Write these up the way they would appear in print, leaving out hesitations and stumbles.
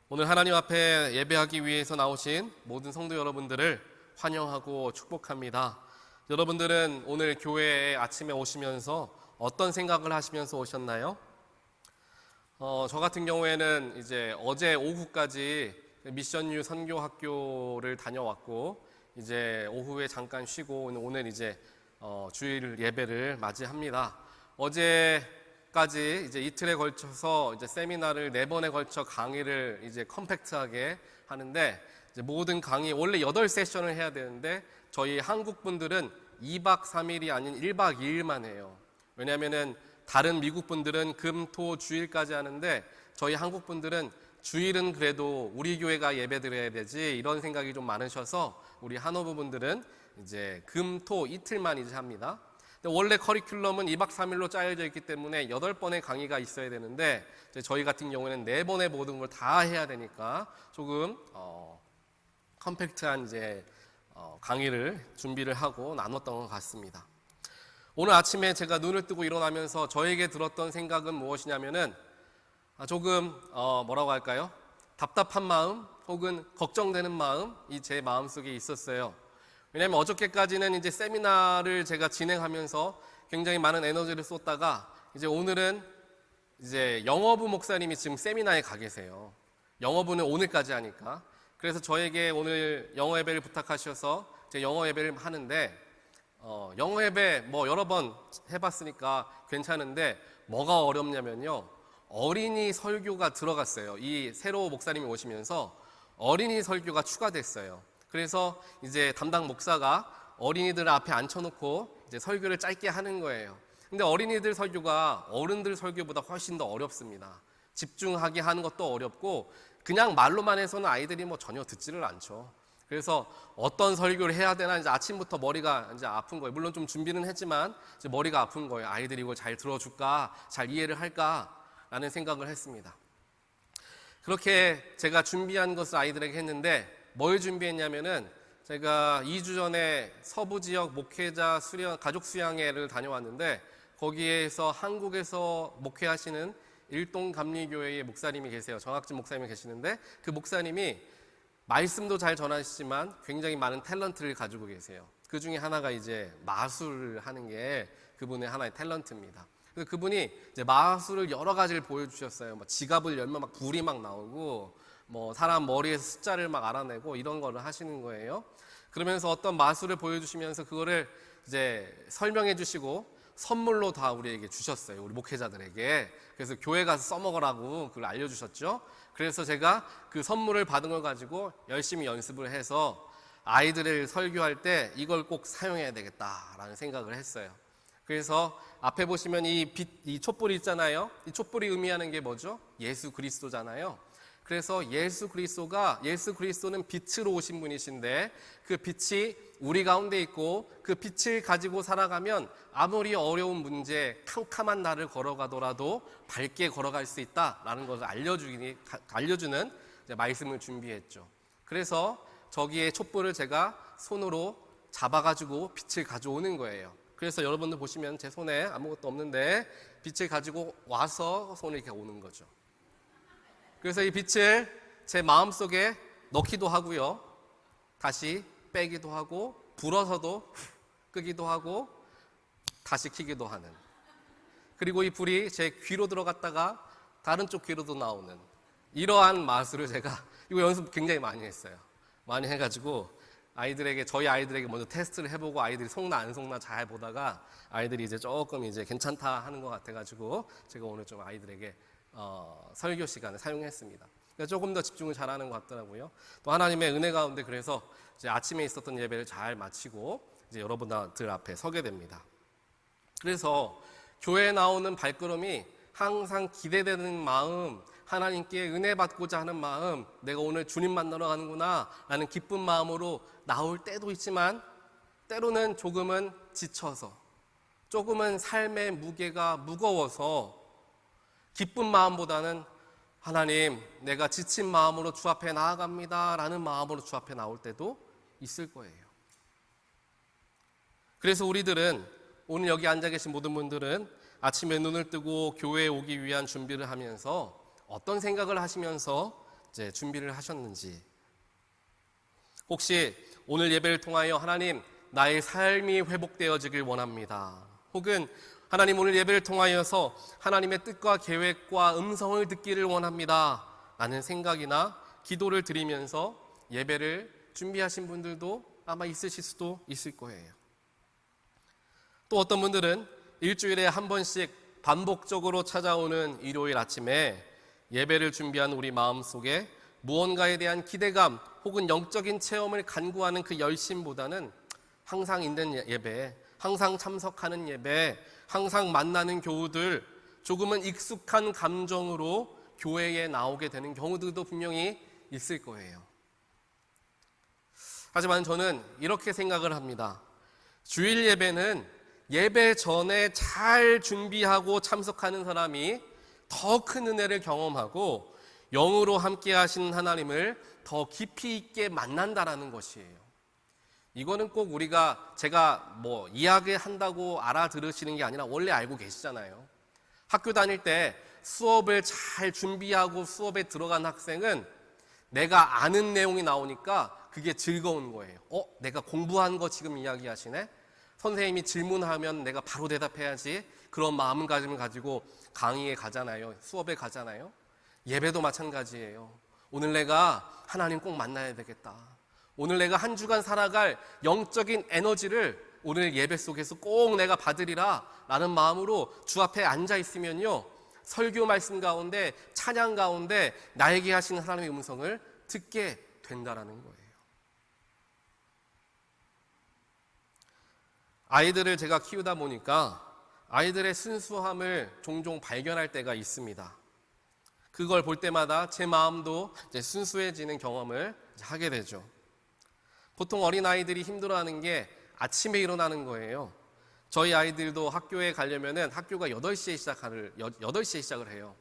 오늘 하나님 앞에 예배하기 위해서 나오신 모든 성도 여러분들을 환영하고 축복합니다. 여러분들은 오늘 교회에 아침에 오시면서 어떤 생각을 하시면서 오셨나요? 저 같은 경우에는 이제 어제 오후까지 미션유 선교학교를 다녀왔고, 이제 오후에 잠깐 쉬고 오늘 이제 주일 예배를 맞이합니다. 어제까지 이제 이틀에 걸쳐서 이제 세미나를 4번에 걸쳐 강의를 이제 컴팩트하게 하는데, 이제 모든 강의 원래 8세션을 해야 되는데 저희 한국 분들은 2박 3일이 아닌 1박 2일만 해요. 왜냐하면은 다른 미국 분들은 금, 토, 주일까지 하는데 저희 한국 분들은 주일은 그래도 우리 교회가 예배 드려야 되지, 이런 생각이 좀 많으셔서 우리 한어부 분들은 이제 금, 토 이틀만 이제 합니다. 근데 원래 커리큘럼은 2박 3일로 짜여져 있기 때문에 8번의 강의가 있어야 되는데, 이제 저희 같은 경우에는 4번의 모든 걸 다 해야 되니까 조금 컴팩트한 이제 강의를 준비를 하고 나눴던 것 같습니다. 오늘 아침에 제가 눈을 뜨고 일어나면서 저에게 들었던 생각은 무엇이냐면은 조금 뭐라고 할까요? 답답한 마음 혹은 걱정되는 마음이 제 마음속에 있었어요. 왜냐하면 어저께까지는 이제 세미나를 제가 진행하면서 굉장히 많은 에너지를 쏟다가, 이제 오늘은 이제 영어부 목사님이 지금 세미나에 가 계세요. 영어부는 오늘까지 하니까. 그래서 저에게 오늘 영어 예배를 부탁하셔서 제가 영어 예배를 하는데, 영어 예배 뭐 여러 번 해봤으니까 괜찮은데 뭐가 어렵냐면요, 어린이 설교가 들어갔어요. 이 새로 목사님이 오시면서 어린이 설교가 추가됐어요. 그래서 이제 담당 목사가 어린이들 앞에 앉혀놓고 이제 설교를 짧게 하는 거예요. 근데 어린이들 설교가 어른들 설교보다 훨씬 더 어렵습니다. 집중하게 하는 것도 어렵고, 그냥 말로만 해서는 아이들이 뭐 전혀 듣지를 않죠. 그래서 어떤 설교를 해야 되나, 이제 아침부터 머리가 이제 아픈 거예요. 물론 좀 준비는 했지만 이제 머리가 아픈 거예요. 아이들이 이걸 잘 들어줄까, 잘 이해를 할까라는 생각을 했습니다. 그렇게 제가 준비한 것을 아이들에게 했는데, 뭘 준비했냐면은, 제가 2주 전에 서부 지역 목회자 가족 수양회를 다녀왔는데, 거기에서 한국에서 목회하시는 일동감리교회의 목사님이 계세요. 정학진 목사님이 계시는데, 그 목사님이 말씀도 잘 전하시지만 굉장히 많은 탤런트를 가지고 계세요. 그 중에 하나가 이제 마술을 하는 게 그분의 하나의 탤런트입니다. 그래서 그분이 이제 마술을 여러 가지를 보여주셨어요. 뭐 지갑을 열면 막 불이 막 나오고, 뭐 사람 머리에서 숫자를 막 알아내고 이런 거를 하시는 거예요. 그러면서 어떤 마술을 보여주시면서 그거를 이제 설명해 주시고 선물로 다 우리에게 주셨어요. 우리 목회자들에게. 그래서 교회 가서 써먹으라고 그걸 알려주셨죠. 그래서 제가 그 선물을 받은 걸 가지고 열심히 연습을 해서 아이들을 설교할 때 이걸 꼭 사용해야 되겠다라는 생각을 했어요. 그래서 앞에 보시면 이 촛불이 있잖아요. 이 촛불이 의미하는 게 뭐죠? 예수 그리스도잖아요. 그래서 예수 그리스도는 빛으로 오신 분이신데, 그 빛이 우리 가운데 있고 그 빛을 가지고 살아가면 아무리 어려운 문제, 캄캄한 날을 걸어가더라도 밝게 걸어갈 수 있다라는 것을 알려주는 말씀을 준비했죠. 그래서 저기에 촛불을 제가 손으로 잡아가지고 빛을 가져오는 거예요. 그래서 여러분들 보시면 제 손에 아무것도 없는데 빛을 가지고 와서 손을 이렇게 오는 거죠. 그래서 이 빛을 제 마음속에 넣기도 하고요, 다시 빼기도 하고, 불어서도 끄기도 하고, 다시 켜기도 하는, 그리고 이 불이 제 귀로 들어갔다가 다른 쪽 귀로도 나오는, 이러한 마술을 제가 이거 연습 굉장히 많이 했어요. 많이 해가지고 저희 아이들에게 먼저 테스트를 해보고, 아이들이 속나 안 속나 잘 보다가 아이들이 이제 조금 이제 괜찮다 하는 것 같아가지고 제가 오늘 좀 아이들에게 설교 시간을 사용했습니다. 그러니까 조금 더 집중을 잘하는 것 같더라고요. 또 하나님의 은혜 가운데 그래서 이제 아침에 있었던 예배를 잘 마치고 이제 여러분들 앞에 서게 됩니다. 그래서 교회에 나오는 발걸음이 항상 기대되는 마음, 하나님께 은혜 받고자 하는 마음, 내가 오늘 주님 만나러 가는구나 라는 기쁜 마음으로 나올 때도 있지만, 때로는 조금은 지쳐서, 조금은 삶의 무게가 무거워서 기쁜 마음보다는 하나님, 내가 지친 마음으로 주 앞에 나아갑니다 라는 마음으로 주 앞에 나올 때도 있을 거예요. 그래서 우리들은, 오늘 여기 앉아 계신 모든 분들은 아침에 눈을 뜨고 교회에 오기 위한 준비를 하면서 어떤 생각을 하시면서 이제 준비를 하셨는지, 혹시 오늘 예배를 통하여 하나님 나의 삶이 회복되어지길 원합니다. 혹은 하나님 오늘 예배를 통하여서 하나님의 뜻과 계획과 음성을 듣기를 원합니다 라는 생각이나 기도를 드리면서 예배를 준비하신 분들도 아마 있으실 수도 있을 거예요. 또 어떤 분들은 일주일에 한 번씩 반복적으로 찾아오는 일요일 아침에 예배를 준비한 우리 마음속에 무언가에 대한 기대감 혹은 영적인 체험을 간구하는 그 열심보다는 항상 있는 예배, 항상 참석하는 예배, 항상 만나는 교우들, 조금은 익숙한 감정으로 교회에 나오게 되는 경우들도 분명히 있을 거예요. 하지만 저는 이렇게 생각을 합니다. 주일 예배는 예배 전에 잘 준비하고 참석하는 사람이 더 큰 은혜를 경험하고 영으로 함께 하시는 하나님을 더 깊이 있게 만난다라는 것이에요. 이거는 꼭 제가 이야기한다고 알아들으시는 게 아니라 원래 알고 계시잖아요. 학교 다닐 때 수업을 잘 준비하고 수업에 들어간 학생은 내가 아는 내용이 나오니까 그게 즐거운 거예요. 내가 공부한 거 지금 이야기하시네? 선생님이 질문하면 내가 바로 대답해야지. 그런 마음가짐을 가지고 강의에 가잖아요. 수업에 가잖아요. 예배도 마찬가지예요. 오늘 내가 하나님 꼭 만나야 되겠다. 오늘 내가 한 주간 살아갈 영적인 에너지를 오늘 예배 속에서 꼭 내가 받으리라 라는 마음으로 주 앞에 앉아 있으면요, 설교 말씀 가운데, 찬양 가운데 나에게 하시는 하나님의 음성을 듣게 된다라는 거예요. 아이들을 제가 키우다 보니까 아이들의 순수함을 종종 발견할 때가 있습니다. 그걸 볼 때마다 제 마음도 이제 순수해지는 경험을 하게 되죠. 보통 어린아이들이 힘들어하는 게 아침에 일어나는 거예요. 저희 아이들도 학교에 가려면은 학교가 8시에 시작을 해요.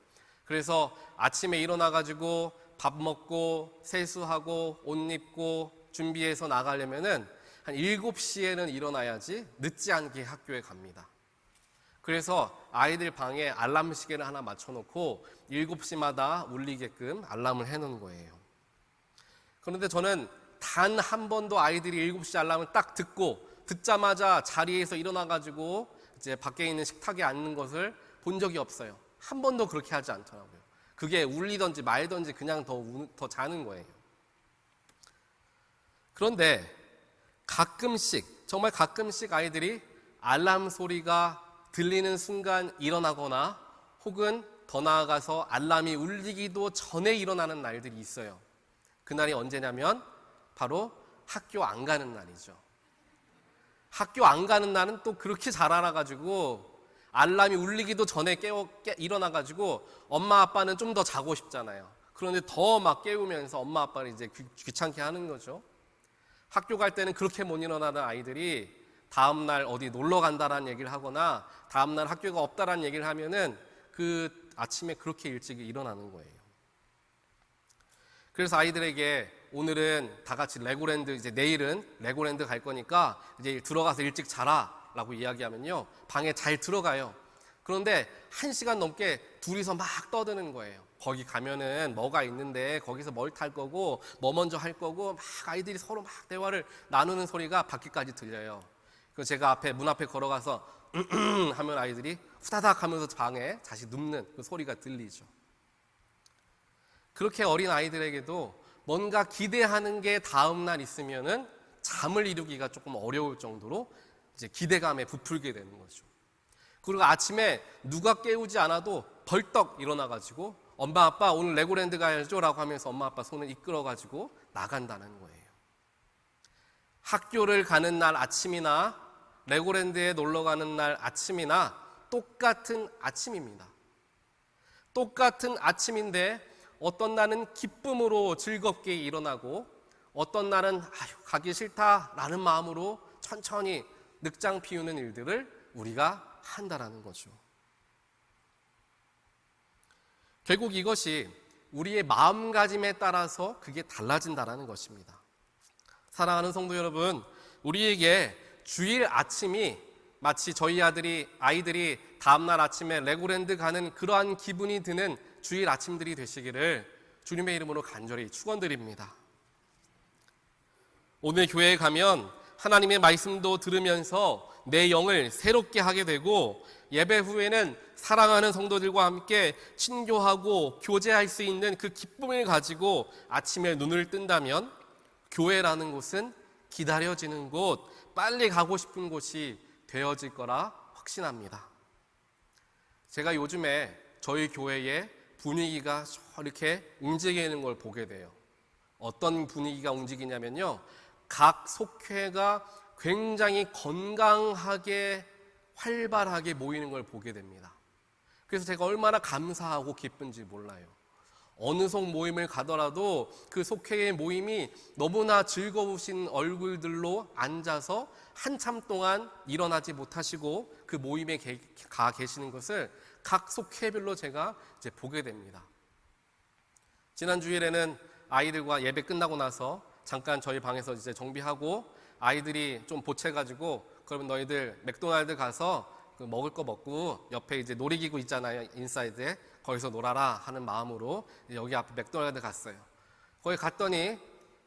그래서 아침에 일어나가지고 밥 먹고 세수하고 옷 입고 준비해서 나가려면은 한 7시에는 일어나야지 늦지 않게 학교에 갑니다. 그래서 아이들 방에 알람 시계를 하나 맞춰놓고 7시마다 울리게끔 알람을 해놓은 거예요. 그런데 저는 단 한 번도 아이들이 7시 알람을 딱 듣자마자 자리에서 일어나가지고 이제 밖에 있는 식탁에 앉는 것을 본 적이 없어요. 한 번도 그렇게 하지 않더라고요. 그게 울리든지 말든지 그냥 더 자는 거예요. 그런데 정말 가끔씩 아이들이 알람 소리가 들리는 순간 일어나거나 혹은 더 나아가서 알람이 울리기도 전에 일어나는 날들이 있어요. 그날이 언제냐면 바로 학교 안 가는 날이죠. 학교 안 가는 날은 또 그렇게 잘 알아가지고 알람이 울리기도 전에 일어나가지고 엄마 아빠는 좀 더 자고 싶잖아요. 그런데 더 막 깨우면서 엄마 아빠를 이제 귀찮게 하는 거죠. 학교 갈 때는 그렇게 못 일어나는 아이들이 다음날 어디 놀러 간다라는 얘기를 하거나 다음날 학교가 없다라는 얘기를 하면은 그 아침에 그렇게 일찍 일어나는 거예요. 그래서 아이들에게 오늘은 다 같이 레고랜드, 이제 내일은 레고랜드 갈 거니까 이제 들어가서 일찍 자라 라고 이야기하면요, 방에 잘 들어가요. 그런데 1시간 넘게 둘이서 막 떠드는 거예요. 거기 가면은 뭐가 있는데 거기서 뭘 탈 거고 뭐 먼저 할 거고 막 아이들이 서로 막 대화를 나누는 소리가 밖에까지 들려요. 그래서 제가 문 앞에 걸어가서 하면 아이들이 후다닥 하면서 방에 다시 눕는 그 소리가 들리죠. 그렇게 어린 아이들에게도 뭔가 기대하는 게 다음날 있으면은 잠을 이루기가 조금 어려울 정도로 이제 기대감에 부풀게 되는 거죠. 그리고 아침에 누가 깨우지 않아도 벌떡 일어나가지고 엄마 아빠 오늘 레고랜드 가야죠 라고 하면서 엄마 아빠 손을 이끌어가지고 나간다는 거예요. 학교를 가는 날 아침이나 레고랜드에 놀러 가는 날 아침이나 똑같은 아침입니다. 똑같은 아침인데 어떤 날은 기쁨으로 즐겁게 일어나고 어떤 날은 가기 싫다라는 마음으로 천천히 늑장 피우는 일들을 우리가 한다라는 거죠. 결국 이것이 우리의 마음가짐에 따라서 그게 달라진다라는 것입니다. 사랑하는 성도 여러분, 우리에게 주일 아침이 마치 저희 아이들이 다음날 아침에 레고랜드 가는 그러한 기분이 드는 주일 아침들이 되시기를 주님의 이름으로 간절히 축원드립니다. 오늘 교회에 가면 하나님의 말씀도 들으면서 내 영을 새롭게 하게 되고, 예배 후에는 사랑하는 성도들과 함께 친교하고 교제할 수 있는 그 기쁨을 가지고 아침에 눈을 뜬다면 교회라는 곳은 기다려지는 곳, 빨리 가고 싶은 곳이 되어질 거라 확신합니다. 제가 요즘에 저희 교회의 분위기가 저렇게 움직이는 걸 보게 돼요. 어떤 분위기가 움직이냐면요, 각 속회가 굉장히 건강하게 활발하게 모이는 걸 보게 됩니다. 그래서 제가 얼마나 감사하고 기쁜지 몰라요. 어느 속 모임을 가더라도 그 속회의 모임이 너무나 즐거우신 얼굴들로 앉아서 한참 동안 일어나지 못하시고 그 모임에 가 계시는 것을 각 속회별로 제가 이제 보게 됩니다. 지난 주일에는 아이들과 예배 끝나고 나서 잠깐 저희 방에서 이제 정비하고, 아이들이 좀 보채가지고 그러면 너희들 맥도날드 가서 그 먹을 거 먹고 옆에 이제 놀이기구 있잖아요, 인사이드에, 거기서 놀아라 하는 마음으로 여기 앞에 맥도날드 갔어요. 거기 갔더니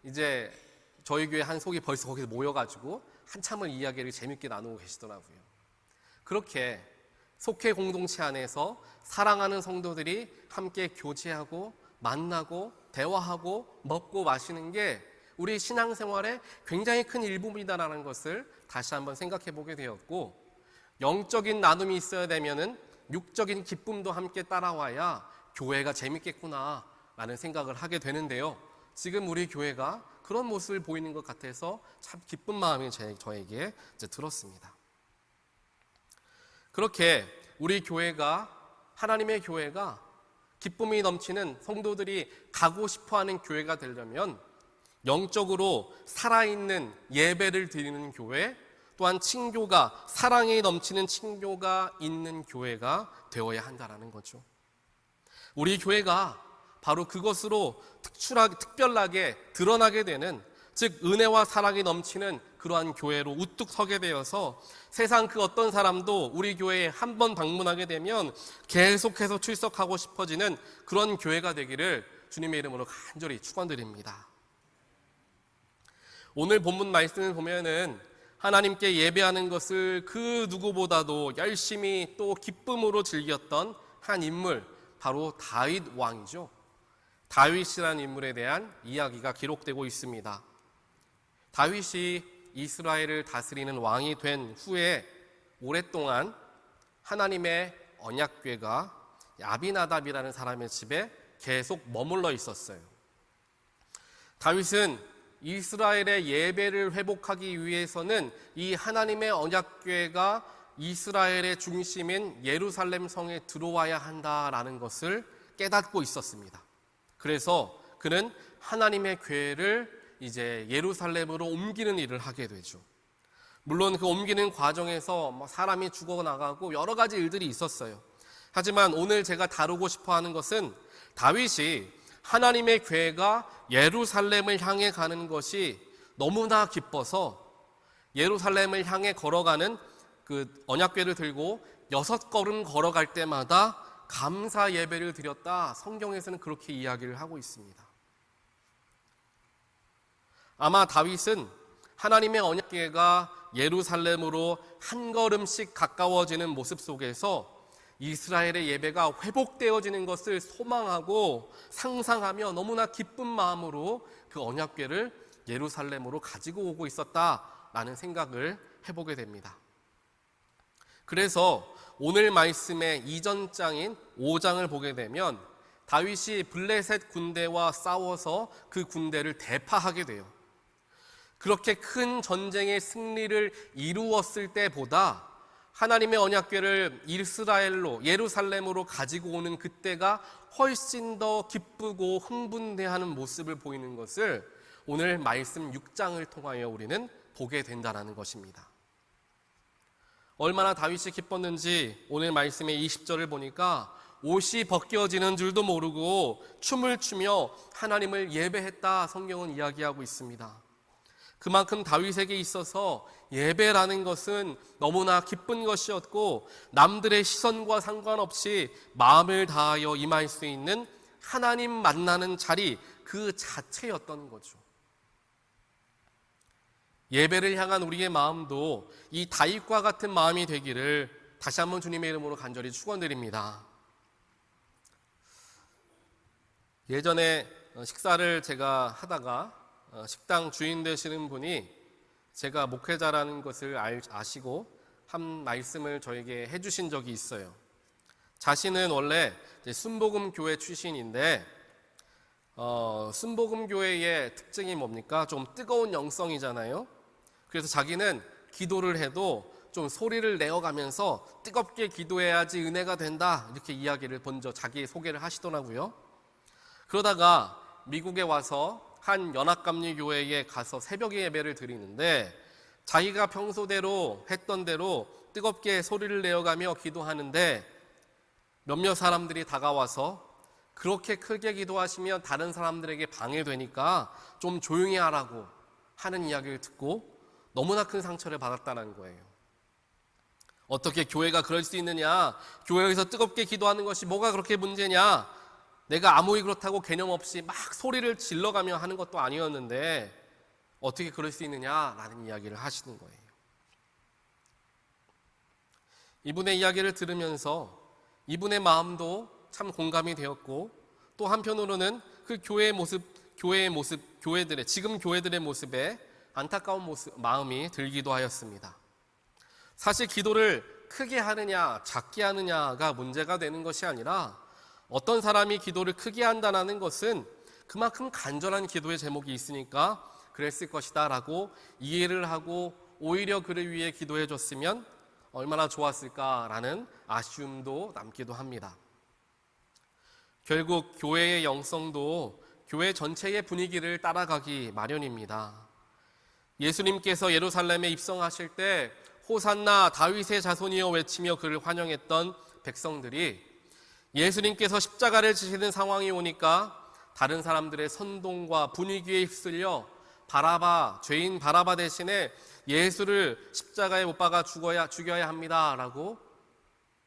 이제 저희 교회 한 속이 벌써 거기서 모여가지고 한참을 이야기를 재밌게 나누고 계시더라고요. 그렇게 속회 공동체 안에서 사랑하는 성도들이 함께 교제하고 만나고 대화하고 먹고 마시는 게 우리 신앙생활의 굉장히 큰 일부분이다라는 것을 다시 한번 생각해 보게 되었고, 영적인 나눔이 있어야 되면은 육적인 기쁨도 함께 따라와야 교회가 재밌겠구나 라는 생각을 하게 되는데요, 지금 우리 교회가 그런 모습을 보이는 것 같아서 참 기쁜 마음이 저에게 이제 들었습니다. 그렇게 우리 교회가, 하나님의 교회가 기쁨이 넘치는 성도들이 가고 싶어하는 교회가 되려면 영적으로 살아있는 예배를 드리는 교회, 또한 친교가, 사랑이 넘치는 친교가 있는 교회가 되어야 한다는 거죠. 우리 교회가 바로 그것으로 특별하게 드러나게 되는, 즉 은혜와 사랑이 넘치는 그러한 교회로 우뚝 서게 되어서 세상 그 어떤 사람도 우리 교회에 한 번 방문하게 되면 계속해서 출석하고 싶어지는 그런 교회가 되기를 주님의 이름으로 간절히 축원드립니다. 오늘 본문 말씀을 보면은 하나님께 예배하는 것을 그 누구보다도 열심히 또 기쁨으로 즐겼던 한 인물, 바로 다윗 왕이죠. 다윗이라는 인물에 대한 이야기가 기록되고 있습니다. 다윗이 이스라엘을 다스리는 왕이 된 후에 오랫동안 하나님의 언약궤가 아비나답이라는 사람의 집에 계속 머물러 있었어요. 다윗은 이스라엘의 예배를 회복하기 위해서는 이 하나님의 언약궤가 이스라엘의 중심인 예루살렘 성에 들어와야 한다라는 것을 깨닫고 있었습니다. 그래서 그는 하나님의 궤를 이제 예루살렘으로 옮기는 일을 하게 되죠. 물론 그 옮기는 과정에서 사람이 죽어나가고 여러 가지 일들이 있었어요. 하지만 오늘 제가 다루고 싶어 하는 것은 다윗이 하나님의 궤가 예루살렘을 향해 가는 것이 너무나 기뻐서 예루살렘을 향해 걸어가는 그 언약궤를 들고 6걸음 걸어갈 때마다 감사 예배를 드렸다, 성경에서는 그렇게 이야기를 하고 있습니다. 아마 다윗은 하나님의 언약궤가 예루살렘으로 한 걸음씩 가까워지는 모습 속에서 이스라엘의 예배가 회복되어지는 것을 소망하고 상상하며 너무나 기쁜 마음으로 그 언약궤를 예루살렘으로 가지고 오고 있었다라는 생각을 해보게 됩니다. 그래서 오늘 말씀의 이전 장인 5장을 보게 되면 다윗이 블레셋 군대와 싸워서 그 군대를 대파하게 돼요. 그렇게 큰 전쟁의 승리를 이루었을 때보다 하나님의 언약궤를 이스라엘로, 예루살렘으로 가지고 오는 그때가 훨씬 더 기쁘고 흥분해하는 모습을 보이는 것을 오늘 말씀 6장을 통하여 우리는 보게 된다는 것입니다. 얼마나 다윗이 기뻤는지 오늘 말씀의 20절을 보니까 옷이 벗겨지는 줄도 모르고 춤을 추며 하나님을 예배했다, 성경은 이야기하고 있습니다. 그만큼 다윗에게 있어서 예배라는 것은 너무나 기쁜 것이었고 남들의 시선과 상관없이 마음을 다하여 임할 수 있는 하나님 만나는 자리 그 자체였던 거죠. 예배를 향한 우리의 마음도 이 다윗과 같은 마음이 되기를 다시 한번 주님의 이름으로 간절히 축원드립니다. 예전에 식사를 제가 하다가 식당 주인 되시는 분이 제가 목회자라는 것을 아시고 한 말씀을 저에게 해주신 적이 있어요. 자신은 원래 순복음교회 출신인데 순복음교회의 특징이 뭡니까? 좀 뜨거운 영성이잖아요. 그래서 자기는 기도를 해도 좀 소리를 내어가면서 뜨겁게 기도해야지 은혜가 된다, 이렇게 이야기를 먼저 자기 소개를 하시더라고요. 그러다가 미국에 와서 한 연합감리교회에 가서 새벽 예배를 드리는데 자기가 평소대로 했던 대로 뜨겁게 소리를 내어가며 기도하는데 몇몇 사람들이 다가와서 그렇게 크게 기도하시면 다른 사람들에게 방해되니까 좀 조용히 하라고 하는 이야기를 듣고 너무나 큰 상처를 받았다는 거예요. 어떻게 교회가 그럴 수 있느냐? 교회에서 뜨겁게 기도하는 것이 뭐가 그렇게 문제냐? 내가 아무리 그렇다고 개념 없이 막 소리를 질러가며 하는 것도 아니었는데 어떻게 그럴 수 있느냐라는 이야기를 하시는 거예요. 이분의 이야기를 들으면서 이분의 마음도 참 공감이 되었고, 또 한편으로는 그 지금 교회들의 모습에 안타까운 마음이 들기도 하였습니다. 사실 기도를 크게 하느냐 작게 하느냐가 문제가 되는 것이 아니라 어떤 사람이 기도를 크게 한다는 것은 그만큼 간절한 기도의 제목이 있으니까 그랬을 것이다 라고 이해를 하고 오히려 그를 위해 기도해 줬으면 얼마나 좋았을까라는 아쉬움도 남기도 합니다. 결국 교회의 영성도 교회 전체의 분위기를 따라가기 마련입니다. 예수님께서 예루살렘에 입성하실 때 호산나 다윗의 자손이여 외치며 그를 환영했던 백성들이 예수님께서 십자가를 지시는 상황이 오니까 다른 사람들의 선동과 분위기에 휩쓸려 죄인 바라바 대신에 예수를 십자가에 못 박아 죽여야 합니다라고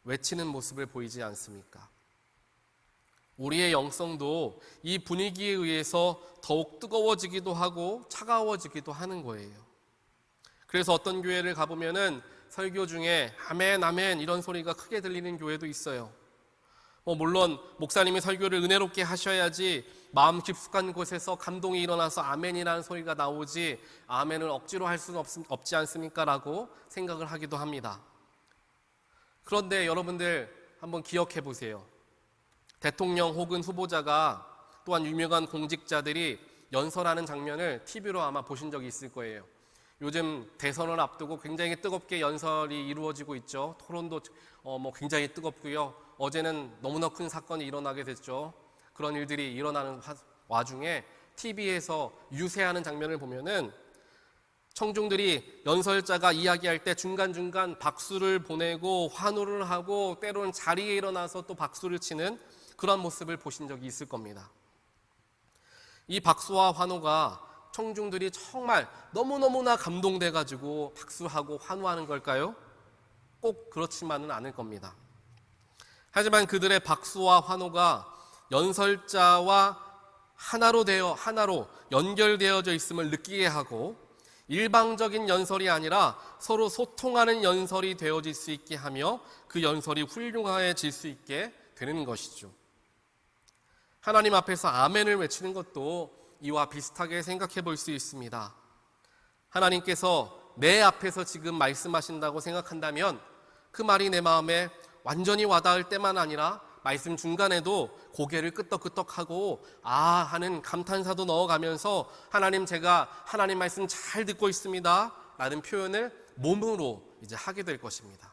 외치는 모습을 보이지 않습니까? 우리의 영성도 이 분위기에 의해서 더욱 뜨거워지기도 하고 차가워지기도 하는 거예요. 그래서 어떤 교회를 가보면은 설교 중에 아멘 아멘 이런 소리가 크게 들리는 교회도 있어요. 물론 목사님이 설교를 은혜롭게 하셔야지 마음 깊숙한 곳에서 감동이 일어나서 아멘이라는 소리가 나오지 아멘을 억지로 할 수는 없지 않습니까? 라고 생각을 하기도 합니다. 그런데 여러분들 한번 기억해 보세요. 대통령 혹은 후보자가 또한 유명한 공직자들이 연설하는 장면을 TV로 아마 보신 적이 있을 거예요. 요즘 대선을 앞두고 굉장히 뜨겁게 연설이 이루어지고 있죠. 토론도 굉장히 뜨겁고요. 어제는 너무나 큰 사건이 일어나게 됐죠. 그런 일들이 일어나는 와중에 TV에서 유세하는 장면을 보면은 청중들이 연설자가 이야기할 때 중간중간 박수를 보내고 환호를 하고 때로는 자리에 일어나서 또 박수를 치는 그런 모습을 보신 적이 있을 겁니다. 이 박수와 환호가 청중들이 정말 너무너무나 감동돼가지고 박수하고 환호하는 걸까요? 꼭 그렇지만은 않을 겁니다. 하지만 그들의 박수와 환호가 연설자와 하나로 연결되어져 있음을 느끼게 하고 일방적인 연설이 아니라 서로 소통하는 연설이 되어질 수 있게 하며 그 연설이 훌륭해질 수 있게 되는 것이죠. 하나님 앞에서 아멘을 외치는 것도 이와 비슷하게 생각해 볼 수 있습니다. 하나님께서 내 앞에서 지금 말씀하신다고 생각한다면 그 말이 내 마음에 완전히 와닿을 때만 아니라 말씀 중간에도 고개를 끄덕끄덕하고 하는 감탄사도 넣어가면서 하나님 제가 하나님 말씀 잘 듣고 있습니다 라는 표현을 몸으로 이제 하게 될 것입니다.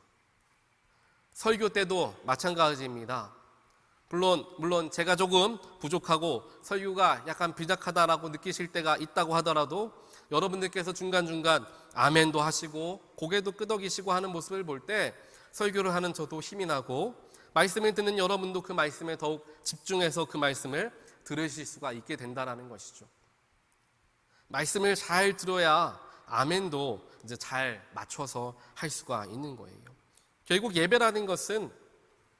설교 때도 마찬가지입니다. 물론 제가 조금 부족하고 설교가 약간 비작하다라고 느끼실 때가 있다고 하더라도 여러분들께서 중간중간 아멘도 하시고 고개도 끄덕이시고 하는 모습을 볼 때 설교를 하는 저도 힘이 나고 말씀을 듣는 여러분도 그 말씀에 더욱 집중해서 그 말씀을 들으실 수가 있게 된다는 것이죠. 말씀을 잘 들어야 아멘도 이제 잘 맞춰서 할 수가 있는 거예요. 결국 예배라는 것은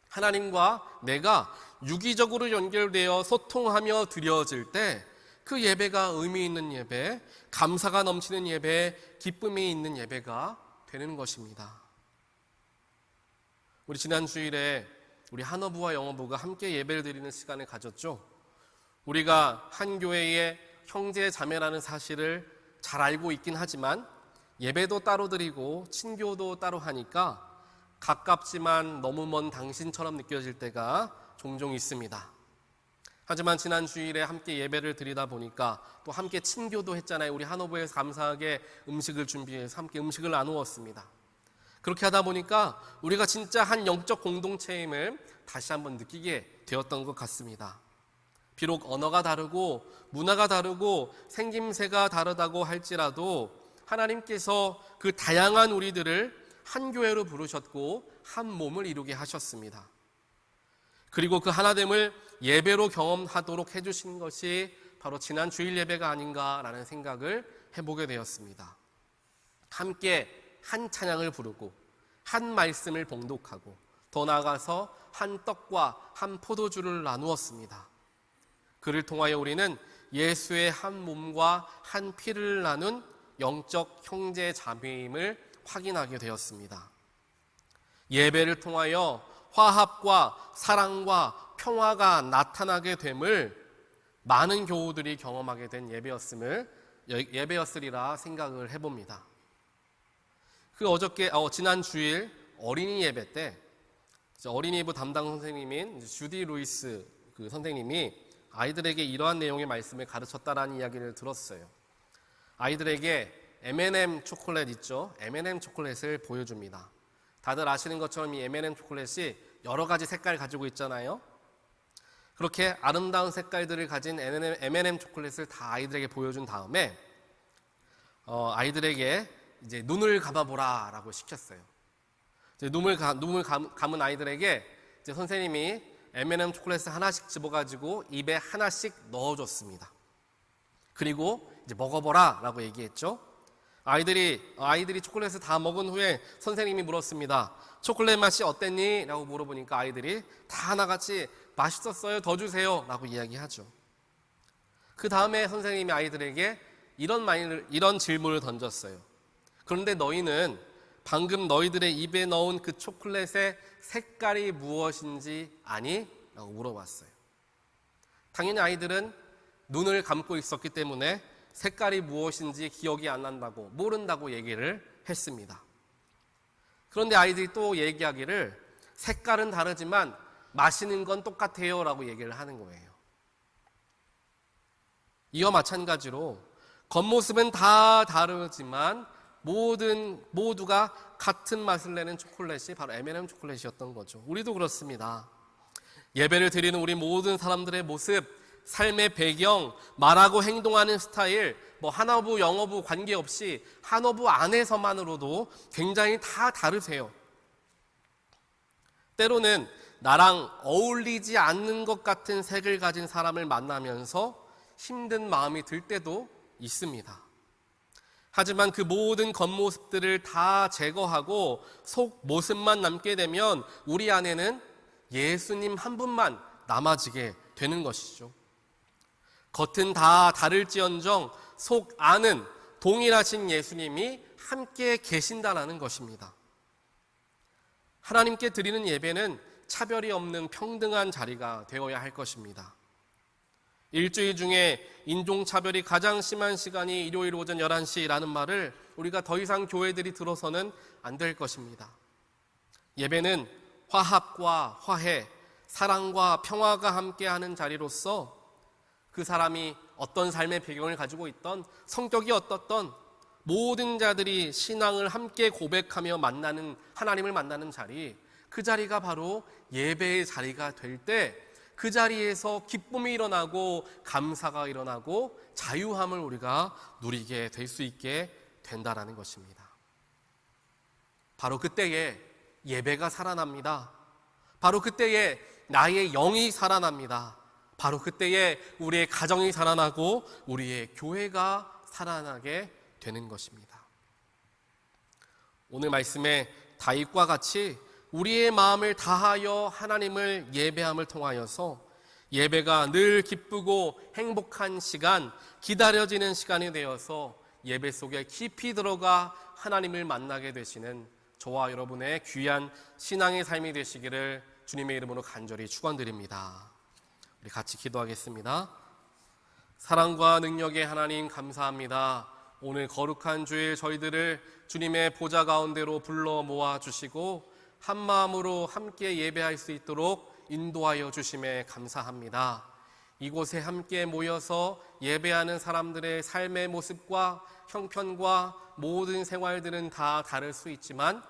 하나님과 내가 유기적으로 연결되어 소통하며 드려질 때 그 예배가 의미 있는 예배, 감사가 넘치는 예배, 기쁨이 있는 예배가 되는 것입니다. 우리 지난 주일에 우리 한어부와 영어부가 함께 예배를 드리는 시간을 가졌죠. 우리가 한 교회의 형제 자매라는 사실을 잘 알고 있긴 하지만 예배도 따로 드리고 친교도 따로 하니까 가깝지만 너무 먼 당신처럼 느껴질 때가 종종 있습니다. 하지만 지난 주일에 함께 예배를 드리다 보니까 또 함께 친교도 했잖아요. 우리 한어부에서 감사하게 음식을 준비해서 함께 음식을 나누었습니다. 그렇게 하다 보니까 우리가 진짜 한 영적 공동체임을 다시 한번 느끼게 되었던 것 같습니다. 비록 언어가 다르고 문화가 다르고 생김새가 다르다고 할지라도 하나님께서 그 다양한 우리들을 한 교회로 부르셨고 한 몸을 이루게 하셨습니다. 그리고 그 하나됨을 예배로 경험하도록 해주신 것이 바로 지난 주일 예배가 아닌가라는 생각을 해보게 되었습니다. 함께 한 찬양을 부르고 한 말씀을 봉독하고 더 나아가서 한 떡과 한 포도주를 나누었습니다. 그를 통하여 우리는 예수의 한 몸과 한 피를 나눈 영적 형제 자매임을 확인하게 되었습니다. 예배를 통하여 화합과 사랑과 평화가 나타나게 됨을 많은 교우들이 경험하게 된 예배였으리라 생각을 해봅니다. 지난 주일 어린이 예배 때 어린이부 담당 선생님인 주디 루이스 그 선생님이 아이들에게 이러한 내용의 말씀을 가르쳤다라는 이야기를 들었어요. 아이들에게 M&M 초콜릿 있죠? M&M 초콜릿을 보여줍니다. 다들 아시는 것처럼 이 M&M 초콜릿이 여러 가지 색깔 가지고 있잖아요. 그렇게 아름다운 색깔들을 가진 M&M 초콜릿을 다 아이들에게 보여준 다음에 아이들에게 이제 눈을 감아보라 라고 시켰어요. 이제 눈을 감은 아이들에게 이제 선생님이 M&M 초콜릿을 하나씩 집어가지고 입에 하나씩 넣어줬습니다. 그리고 이제 먹어보라 라고 얘기했죠. 아이들이 초콜릿을 다 먹은 후에 선생님이 물었습니다. 초콜릿 맛이 어땠니? 라고 물어보니까 아이들이 다 하나같이 맛있었어요, 더 주세요 라고 이야기하죠. 그 다음에 선생님이 아이들에게 이런 질문을 던졌어요. 그런데 너희는 방금 너희들의 입에 넣은 그 초콜릿의 색깔이 무엇인지 아니? 라고 물어봤어요. 당연히 아이들은 눈을 감고 있었기 때문에 색깔이 무엇인지 기억이 안 난다고, 모른다고 얘기를 했습니다. 그런데 아이들이 또 얘기하기를 색깔은 다르지만 마시는 건 똑같아요 라고 얘기를 하는 거예요. 이와 마찬가지로 겉모습은 다 다르지만 모두가 같은 맛을 내는 초콜릿이 바로 M&M 초콜릿이었던 거죠. 우리도 그렇습니다. 예배를 드리는 우리 모든 사람들의 모습, 삶의 배경, 말하고 행동하는 스타일, 한어부, 영어부 관계없이 한어부 안에서만으로도 굉장히 다 다르세요. 때로는 나랑 어울리지 않는 것 같은 색을 가진 사람을 만나면서 힘든 마음이 들 때도 있습니다. 하지만 그 모든 겉모습들을 다 제거하고 속 모습만 남게 되면 우리 안에는 예수님 한 분만 남아지게 되는 것이죠. 겉은 다 다를지언정 속 안은 동일하신 예수님이 함께 계신다는 것입니다. 하나님께 드리는 예배는 차별이 없는 평등한 자리가 되어야 할 것입니다. 일주일 중에 인종차별이 가장 심한 시간이 일요일 오전 11시라는 말을 우리가 더 이상 교회들이 들어서는 안 될 것입니다. 예배는 화합과 화해, 사랑과 평화가 함께하는 자리로서 그 사람이 어떤 삶의 배경을 가지고 있던, 성격이 어떻던 모든 자들이 신앙을 함께 고백하며 만나는, 하나님을 만나는 자리, 그 자리가 바로 예배의 자리가 될 때 그 자리에서 기쁨이 일어나고 감사가 일어나고 자유함을 우리가 누리게 될 수 있게 된다라는 것입니다. 바로 그때에 예배가 살아납니다. 바로 그때에 나의 영이 살아납니다. 바로 그때에 우리의 가정이 살아나고 우리의 교회가 살아나게 되는 것입니다. 오늘 말씀에 다윗과 같이 우리의 마음을 다하여 하나님을 예배함을 통하여서 예배가 늘 기쁘고 행복한 시간, 기다려지는 시간이 되어서 예배 속에 깊이 들어가 하나님을 만나게 되시는 저와 여러분의 귀한 신앙의 삶이 되시기를 주님의 이름으로 간절히 축원드립니다. 우리 같이 기도하겠습니다. 사랑과 능력의 하나님 감사합니다. 오늘 거룩한 주일 저희들을 주님의 보좌 가운데로 불러 모아주시고 한 마음으로 함께 예배할 수 있도록 인도하여 주심에 감사합니다. 이곳에 함께 모여서 예배하는 사람들의 삶의 모습과 형편과 모든 생활들은 다 다를 수 있지만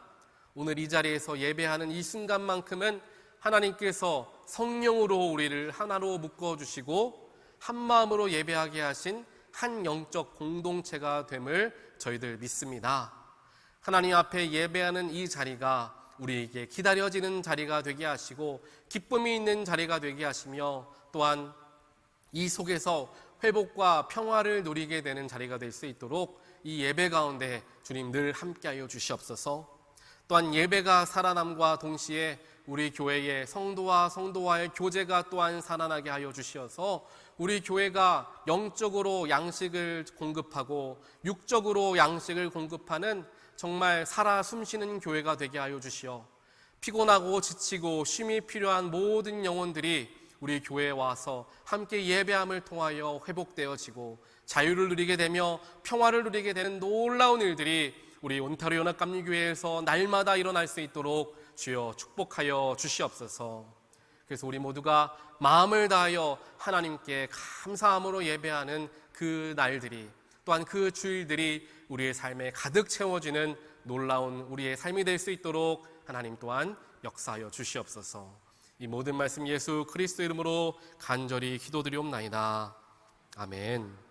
오늘 이 자리에서 예배하는 이 순간만큼은 하나님께서 성령으로 우리를 하나로 묶어주시고 한 마음으로 예배하게 하신 한 영적 공동체가 됨을 저희들 믿습니다. 하나님 앞에 예배하는 이 자리가 우리에게 기다려지는 자리가 되게 하시고 기쁨이 있는 자리가 되게 하시며 또한 이 속에서 회복과 평화를 누리게 되는 자리가 될 수 있도록 이 예배 가운데 주님 늘 함께하여 주시옵소서. 또한 예배가 살아남과 동시에 우리 교회의 성도와 성도와의 교제가 또한 살아나게 하여 주시어서 우리 교회가 영적으로 양식을 공급하고 육적으로 양식을 공급하는 정말 살아 숨쉬는 교회가 되게 하여 주시어 피곤하고 지치고 쉼이 필요한 모든 영혼들이 우리 교회에 와서 함께 예배함을 통하여 회복되어지고 자유를 누리게 되며 평화를 누리게 되는 놀라운 일들이 우리 온타리오 연합감리교회에서 날마다 일어날 수 있도록 주여 축복하여 주시옵소서. 그래서 우리 모두가 마음을 다하여 하나님께 감사함으로 예배하는 그 날들이 또한 그 주일들이 우리의 삶에 가득 채워지는 놀라운 우리의 삶이 될 수 있도록 하나님 또한 역사하여 주시옵소서. 이 모든 말씀 예수 그리스도 이름으로 간절히 기도드리옵나이다. 아멘.